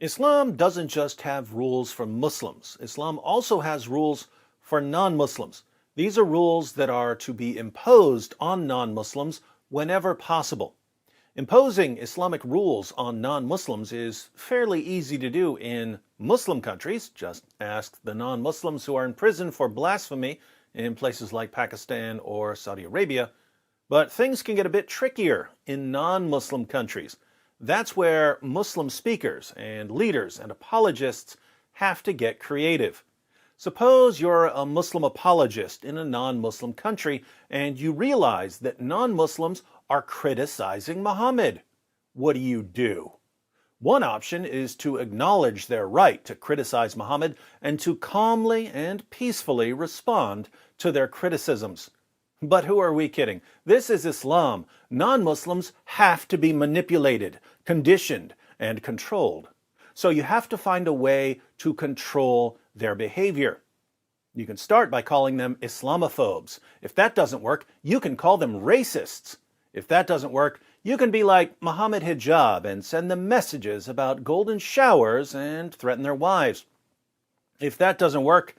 Islam doesn't just have rules for Muslims. Islam also has rules for non-Muslims. These are rules that are to be imposed on non-Muslims whenever possible. Imposing Islamic rules on non-Muslims is fairly easy to do in Muslim countries. Just ask the non-Muslims who are in prison for blasphemy in places like Pakistan or Saudi Arabia. But things can get a bit trickier in non-Muslim countries. That's where Muslim speakers and leaders and apologists have to get creative. Suppose you're a Muslim apologist in a non-Muslim country and you realize that non-Muslims are criticizing Muhammad. What do? One option is to acknowledge their right to criticize Muhammad and to calmly and peacefully respond to their criticisms. But who are we kidding? This is Islam. Non-Muslims have to be manipulated, conditioned, and controlled. So you have to find a way to control their behavior. You can start by calling them Islamophobes. If that doesn't work, you can call them racists. If that doesn't work, you can be like Muhammad Hijab and send them messages about golden showers and threaten their wives. If that doesn't work,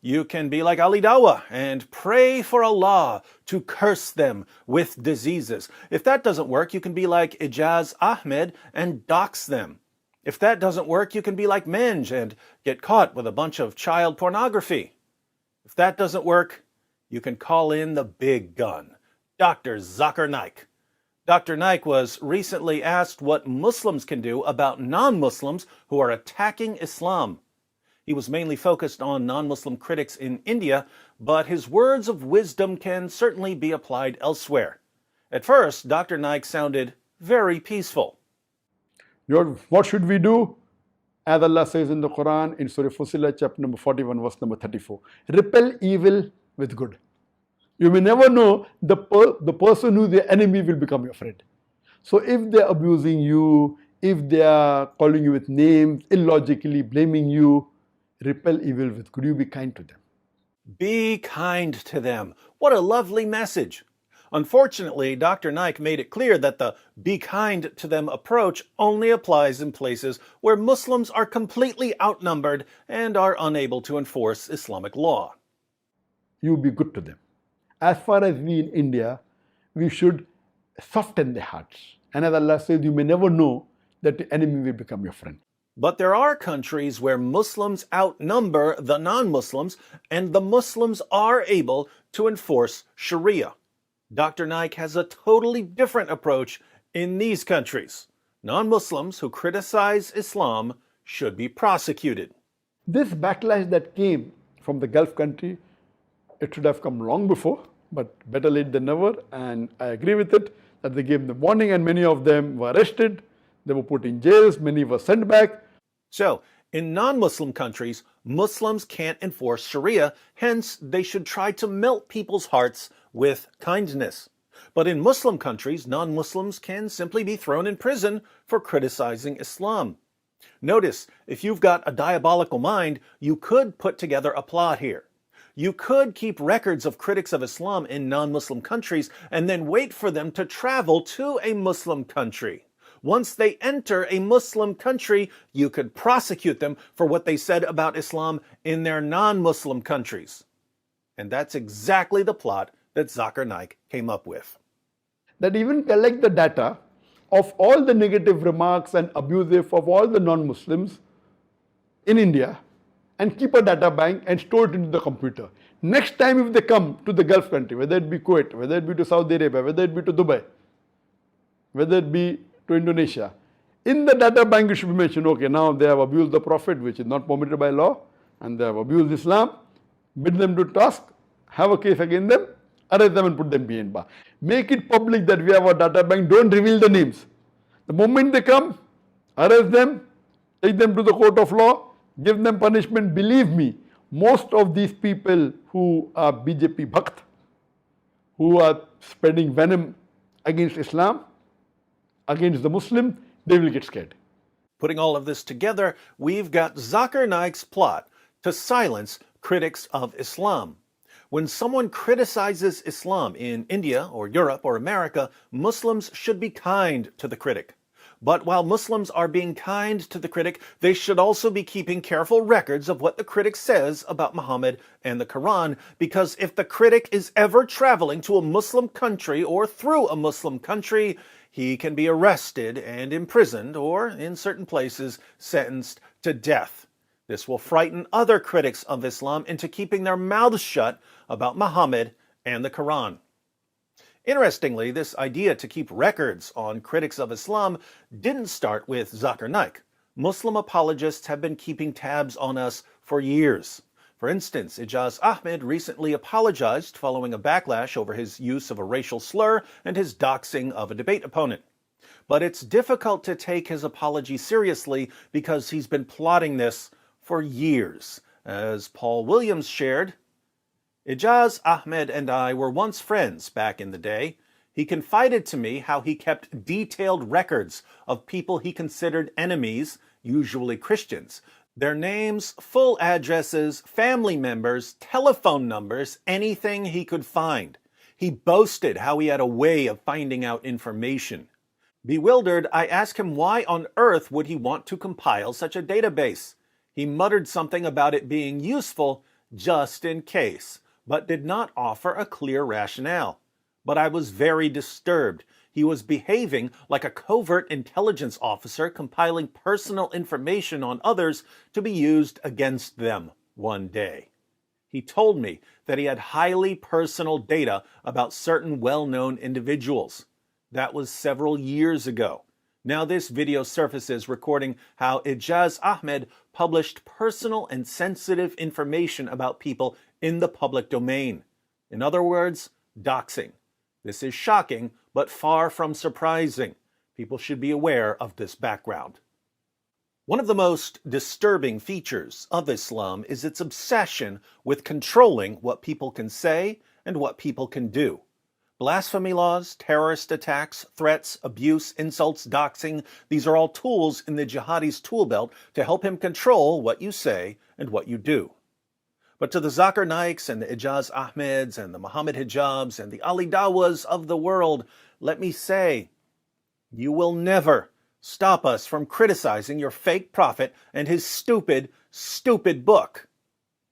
you can be like Ali Dawah and pray for Allah to curse them with diseases. If that doesn't work, you can be like Ijaz Ahmed and dox them. If that doesn't work, you can be like Menj and get caught with a bunch of child pornography. If that doesn't work, you can call in the big gun, Dr. Zakir Naik. Dr. Naik was recently asked what Muslims can do about non-Muslims who are attacking Islam. He was mainly focused on non-Muslim critics in India, but his words of wisdom can certainly be applied elsewhere. At first, Dr. Naik sounded very peaceful. What should we do? As Allah says in the Quran, in Surah Fussilat, chapter number 41, verse number 34, repel evil with good. You may never know the person who is the enemy will become your friend. So if they are abusing you, if they are calling you with names, illogically blaming you, repel evil with good. You be kind to them. Be kind to them. What a lovely message. Unfortunately, Dr. Naik made it clear that the be kind to them approach only applies in places where Muslims are completely outnumbered and are unable to enforce Islamic law. You be good to them. As far as we in India, we should soften their hearts. And as Allah says, you may never know that the enemy will become your friend. But there are countries where Muslims outnumber the non-Muslims, and the Muslims are able to enforce Sharia. Dr. Naik has a totally different approach in these countries. Non-Muslims who criticize Islam should be prosecuted. This backlash that came from the Gulf country, it should have come long before, but better late than never. And I agree with it, that they gave them warning and many of them were arrested. They were put in jails, many were sent back. So, in non-Muslim countries, Muslims can't enforce Sharia, hence they should try to melt people's hearts with kindness. But in Muslim countries, non-Muslims can simply be thrown in prison for criticizing Islam. Notice, if you've got a diabolical mind, you could put together a plot here. You could keep records of critics of Islam in non-Muslim countries and then wait for them to travel to a Muslim country. Once they enter a Muslim country, you could prosecute them for what they said about Islam in their non-Muslim countries. And that's exactly the plot that Zakir Naik came up with. That even collect the data of all the negative remarks and abusive of all the non-Muslims in India and keep a data bank and store it into the computer. Next time if they come to the Gulf country, whether it be Kuwait, whether it be to Saudi Arabia, whether it be to Dubai, whether it be to Indonesia, in the data bank it should be mentioned, okay, now they have abused the Prophet, which is not permitted by law, and they have abused Islam, bid them to task, have a case against them, arrest them and put them behind bar. Make it public that we have a data bank, don't reveal the names. The moment they come, arrest them, take them to the court of law, give them punishment. Believe me, most of these people who are BJP Bhakt, who are spreading venom against Islam, against the Muslim, they will get scared. Putting all of this together, we've got Zakir Naik's plot to silence critics of Islam. When someone criticizes Islam in India or Europe or America, Muslims should be kind to the critic. But while Muslims are being kind to the critic, they should also be keeping careful records of what the critic says about Muhammad and the Quran, because if the critic is ever traveling to a Muslim country or through a Muslim country, he can be arrested and imprisoned, or, in certain places, sentenced to death. This will frighten other critics of Islam into keeping their mouths shut about Muhammad and the Quran. Interestingly, this idea to keep records on critics of Islam didn't start with Zakir Naik. Muslim apologists have been keeping tabs on us for years. For instance, Ijaz Ahmed recently apologized following a backlash over his use of a racial slur and his doxing of a debate opponent. But it's difficult to take his apology seriously because he's been plotting this for years. As Paul Williams shared, Ijaz Ahmed and I were once friends back in the day. He confided to me how he kept detailed records of people he considered enemies, usually Christians. Their names, full addresses, family members, telephone numbers, anything he could find. He boasted how he had a way of finding out information. Bewildered, I asked him why on earth would he want to compile such a database. He muttered something about it being useful just in case, but did not offer a clear rationale. But I was very disturbed. He was behaving like a covert intelligence officer compiling personal information on others to be used against them one day. He told me that he had highly personal data about certain well-known individuals. That was several years ago. Now this video surfaces recording how Ijaz Ahmed published personal and sensitive information about people in the public domain. In other words, doxing. This is shocking, but far from surprising. People should be aware of this background. One of the most disturbing features of Islam is its obsession with controlling what people can say and what people can do. Blasphemy laws, terrorist attacks, threats, abuse, insults, doxing, these are all tools in the jihadi's tool belt to help him control what you say and what you do. But to the Zakir Naiks and the Ijaz Ahmeds and the Muhammad Hijabs and the Ali Dawas of the world, let me say, you will never stop us from criticizing your fake prophet and his stupid, stupid book.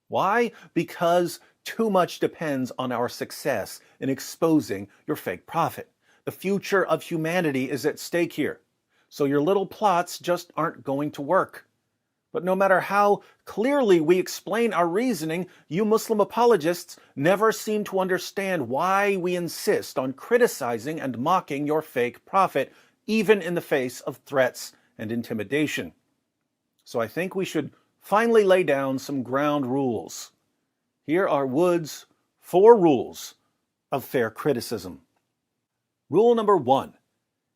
Why? Because too much depends on our success in exposing your fake prophet. The future of humanity is at stake here. So your little plots just aren't going to work. But no matter how clearly we explain our reasoning, you Muslim apologists never seem to understand why we insist on criticizing and mocking your fake prophet, even in the face of threats and intimidation. So I think we should finally lay down some ground rules. Here are Wood's 4 rules of fair criticism. Rule number 1.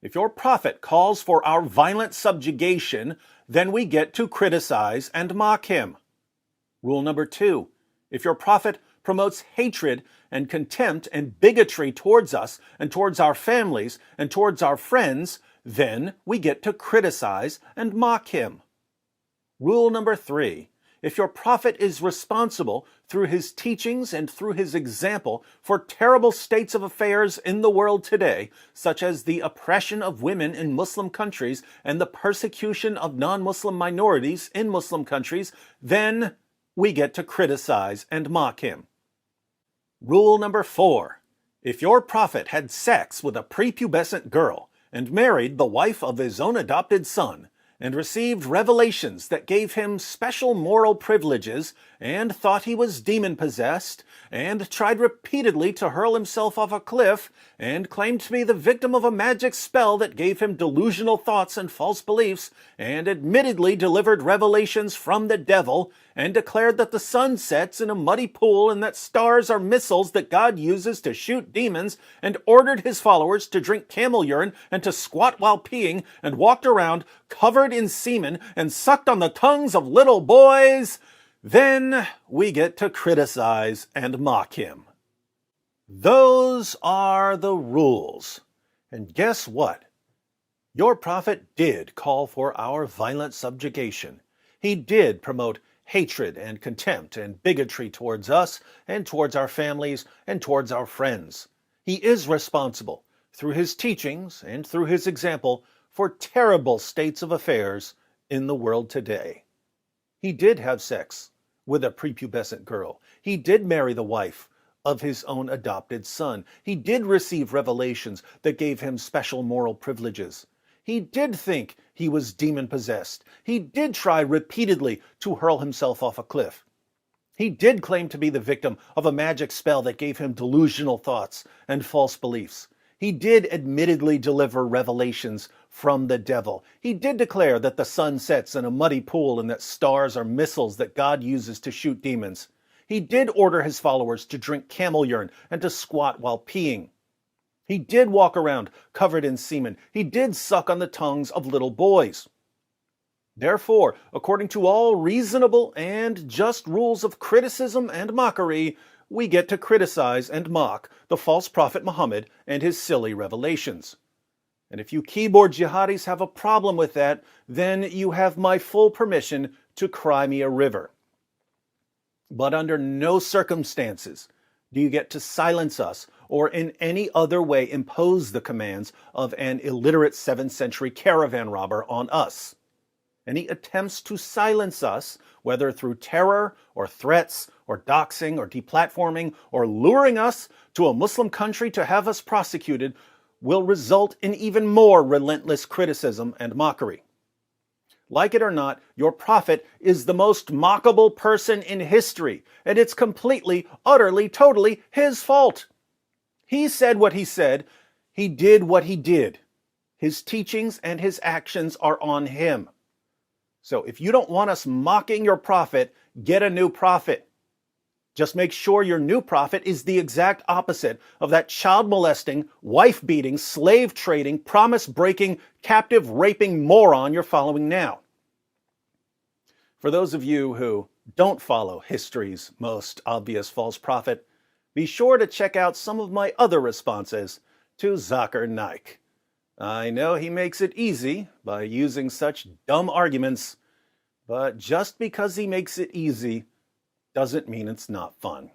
If your prophet calls for our violent subjugation, then we get to criticize and mock him. Rule number 2. If your prophet promotes hatred and contempt and bigotry towards us and towards our families and towards our friends, then we get to criticize and mock him. Rule number 3. If your prophet is responsible through his teachings and through his example for terrible states of affairs in the world today, such as the oppression of women in Muslim countries and the persecution of non-Muslim minorities in Muslim countries, then we get to criticize and mock him. Rule number 4. If your prophet had sex with a prepubescent girl and married the wife of his own adopted son, and received revelations that gave him special moral privileges, and thought he was demon-possessed, and tried repeatedly to hurl himself off a cliff, and claimed to be the victim of a magic spell that gave him delusional thoughts and false beliefs, and admittedly delivered revelations from the devil, and declared that the sun sets in a muddy pool and that stars are missiles that God uses to shoot demons, and ordered his followers to drink camel urine and to squat while peeing, and walked around covered in semen and sucked on the tongues of little boys, then we get to criticize and mock him. Those are the rules. And guess what? Your prophet did call for our violent subjugation. He did promote hatred and contempt and bigotry towards us and towards our families and towards our friends. He is responsible, through his teachings and through his example, for terrible states of affairs in the world today. He did have sex with a prepubescent girl. He did marry the wife of his own adopted son. He did receive revelations that gave him special moral privileges. He did think he was demon-possessed. He did try repeatedly to hurl himself off a cliff. He did claim to be the victim of a magic spell that gave him delusional thoughts and false beliefs. He did admittedly deliver revelations from the devil. He did declare that the sun sets in a muddy pool and that stars are missiles that God uses to shoot demons. He did order his followers to drink camel urine and to squat while peeing. He did walk around covered in semen. He did suck on the tongues of little boys. Therefore, according to all reasonable and just rules of criticism and mockery, we get to criticize and mock the false prophet Muhammad and his silly revelations. And if you keyboard jihadis have a problem with that, then you have my full permission to cry me a river. But under no circumstances do you get to silence us or in any other way impose the commands of an illiterate 7th century caravan robber on us. Any attempts to silence us, whether through terror or threats or doxing or deplatforming or luring us to a Muslim country to have us prosecuted, will result in even more relentless criticism and mockery. Like it or not, your prophet is the most mockable person in history, and it's completely, utterly, totally his fault. He said what he said. He did what he did. His teachings and his actions are on him. So if you don't want us mocking your prophet, get a new prophet. Just make sure your new prophet is the exact opposite of that child-molesting, wife-beating, slave-trading, promise-breaking, captive-raping moron you're following now. For those of you who don't follow history's most obvious false prophet, be sure to check out some of my other responses to Zakir Naik. I know he makes it easy by using such dumb arguments, but just because he makes it easy doesn't mean it's not fun.